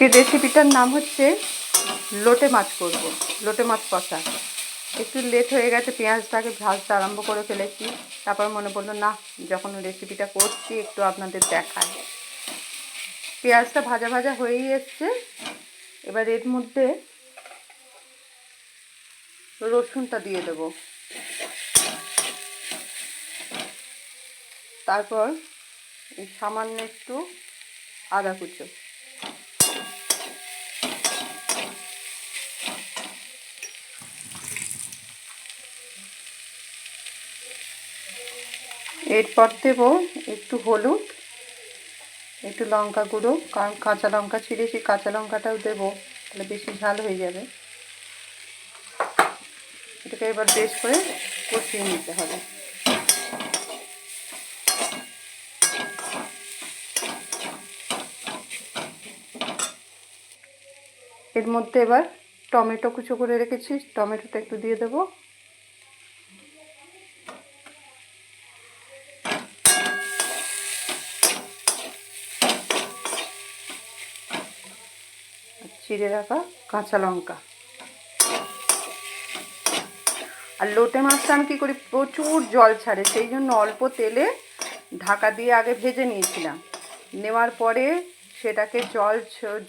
রেসিপিটার নাম হচ্ছে লোটে মাছ করব, লোটে মাছ কষা। একটু লেট হয়ে গেছে, পেঁয়াজটাকে ভাজতে আরম্ভ করে ফেলেছি। তারপর মনে পড়লো না, যখন রেসিপিটা করছি একটু আপনাদের দেখাই। পেঁয়াজটা ভাজা ভাজা হয়েই এসছে। এবার এর মধ্যে রসুনটা দিয়ে দেব, তারপর সামান্য একটু আদা কুচো, এরপর দেব একটু হলুদ, একটু লঙ্কা গুঁড়ো, কারণ কাঁচা লঙ্কা ছিঁড়েছি, কাঁচা লঙ্কাটাও দেবো, তাহলে বেশি ঝাল হয়ে যাবে। এটাকে এবার বেশ করে কষিয়ে নিতে হবে। এর মধ্যে এবার টমেটো কুচো করে রেখেছি, টমেটোটা একটু দিয়ে দেবো। চিড়ে রাখা কাঁচা লঙ্কা। আর লোটে মাছটা আমি কী করি, প্রচুর জল ছাড়ে, সেই জন্য অল্প তেলে ঢাকা দিয়ে আগে ভেজে নিয়েছিলাম। নেওয়ার পরে সেটাকে জল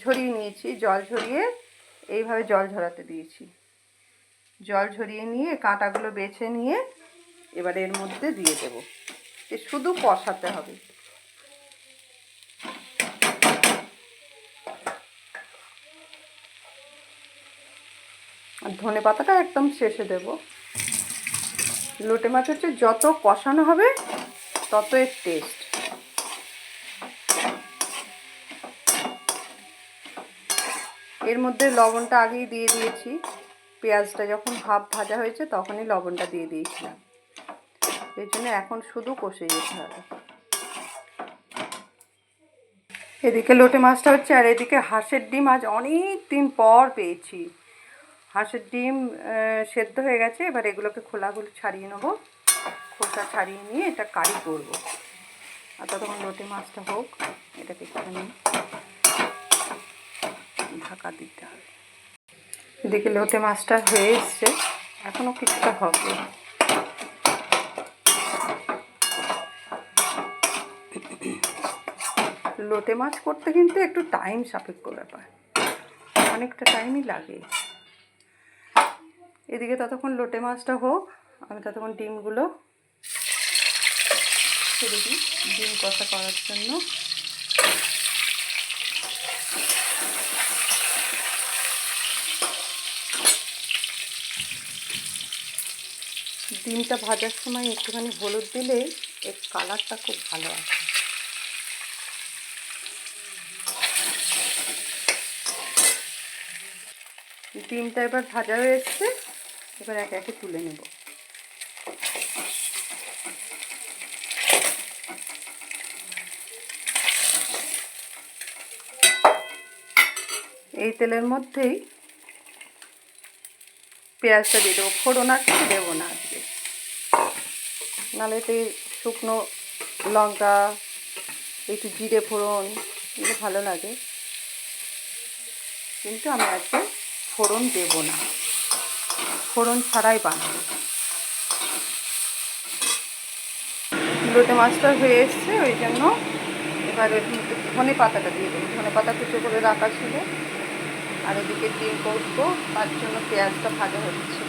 ঝরিয়ে নিয়েছি, জল ঝরিয়ে এইভাবে জল ঝরাতে দিয়েছি। জল ঝরিয়ে নিয়ে কাঁটাগুলো বেছে নিয়ে এবার এর মধ্যে দিয়ে দেব। শুধু কষাতে হবে। আর ধনে পাতাটা একদম শেষে দেব। লোটে মাছ হচ্ছে যত কষানো হবে তত এর টেস্ট। এর মধ্যে লবণটা আগেই দিয়ে দিয়েছি, পেঁয়াজটা যখন হাফ ভাজা হয়েছে তখনই লবণটা দিয়ে দিয়েছিলাম। এই জন্য এখন শুধু কষে যেতে হবে। এদিকে লোটে মাছটা হচ্ছে, আর এদিকে হাঁসের ডিম আজ অনেক দিন পর পেয়েছি। হাঁসের ডিম সেদ্ধ হয়ে গেছে, এবার এগুলোকে খোলাগুলো ছাড়িয়ে নেবো, খোসা ছাড়িয়ে নিয়ে এটা কারি করব। আর ততক্ষণ লোটে মাছটা হোক, এটাকে একটুখানি ঢাকা দিতে হবে। এদিকে লোটে মাছটা হয়ে এসছে, এখনও কিছুটা হবে। লোটে মাছ করতে কিন্তু একটু টাইম সাপেক্ষ ব্যাপার, অনেকটা টাইমই লাগে। এদিকে ততক্ষণ লোটে মাছটা হোক, আমি ততক্ষণ ডিমগুলো ছেড়ে দিই ডিম কষা করার জন্য। ডিমটা ভাজার সময় একটুখানি হলুদ দিলে এর কালারটা খুব ভালো আসে। ডিমটা এবার ভাজা হয়ে এসছে, এবার একে একে তুলে নেব। এই তেলের মধ্যেই পেঁয়াজটা দিয়ে দেবো, ফোড়ন আর কিছু দেবো না আজকে, নাহলে এতে শুকনো লঙ্কা, একটু জিরে ফোড়ন এগুলো ভালো লাগে, কিন্তু আমি আজকে ফোড়ন দেব না, ফোড়ন ছাড়াই বানাবো। লোটে মাছটা হয়ে এসছে, ওই জন্য এবার ধনে পাতাটা দিয়ে দেবো। ধনে পাতা কুচো করে রাখা ছিল। আর এদিকে ডিম করবো, তার জন্য পেঁয়াজটা ভাজা হচ্ছে।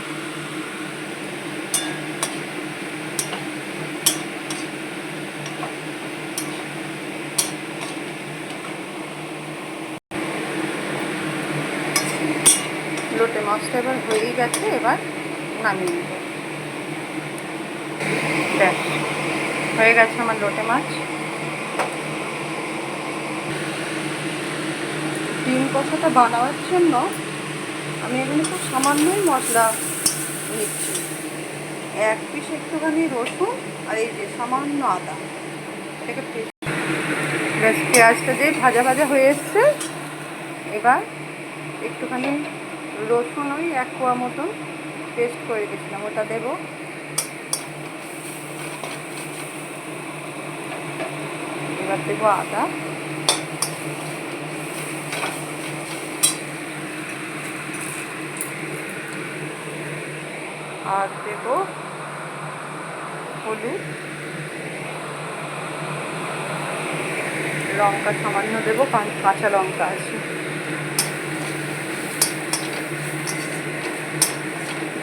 লোটে মাছটা এবার হয়েই গেছে, এবার নামিয়ে নেব। ব্যাস হয়ে গেছে আমার লোটে মাছ। ডিম কষাটা বানাবার জন্য আমি এখানে খুব সামান্যই মশলা নিচ্ছি। এক পিস একটুখানি রসুন আর এই যে সামান্য আদা, এটাকে ব্যাস পেঁয়াজটা দিয়ে ভাজা ভাজা হয়ে এসছে। এবার একটুখানি রসুন ওই 1 কোয়া মতন পেস্ট করে রেখেছিলাম, ওটা দেবো। এবার দেবো আদা, আর দেব হলুদ, লঙ্কা সামান্য দেবো, কাঁচা লঙ্কা আছে।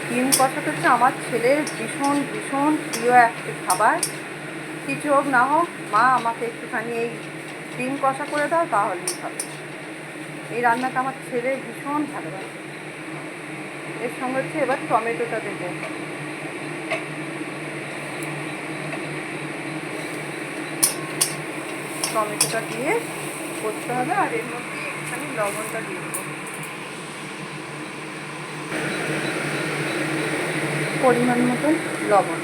ডিম কষাটা হচ্ছে আমার ছেলের ভীষণ ভীষণ প্রিয় একটা খাবার। কিছু হোক না হোক, মা আমাকে একটুখানি এই ডিম কষা করে দাও, তাহলেই হবে। এই রান্নাটা আমার ছেলে ভীষণ ভালোবাসে। এর সঙ্গে হচ্ছে এবার টমেটোটা দেবো। টমেটোটা দিয়ে করতে হবে, আর এর মধ্যে একটুখানি লবণটা দিয়ে দেবো, পরিমাণ মতন লবণ।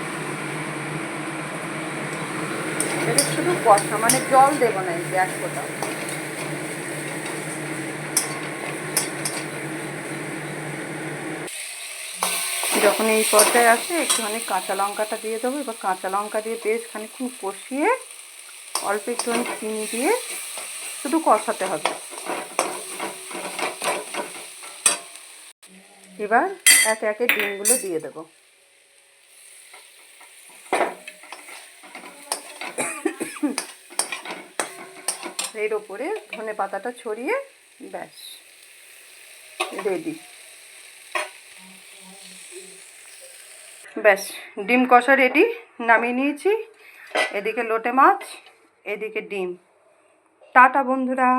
এটা শুধু কষা, মানে জল দেবো না, এক ফোঁটা। যখন এই পর্যায়ে আসে একটুখানি কাঁচা লঙ্কাটা দিয়ে দেবো। এবার কাঁচা লঙ্কা দিয়ে বেশ খানিকক্ষণ কষিয়ে অল্প একটুখানি চিনি দিয়ে শুধু কষাতে হবে। এবার একে একে ডিমগুলো দিয়ে দেবো। এর ওপরে ধনে পাতাটা ছড়িয়ে ব্যাস রেডি। ব্যাস, ডিম কষা রেডি, নামিয়ে নিয়েছি। এদিকে লোটে মাছ, এদিকে ডিম। টাটা বন্ধুরা।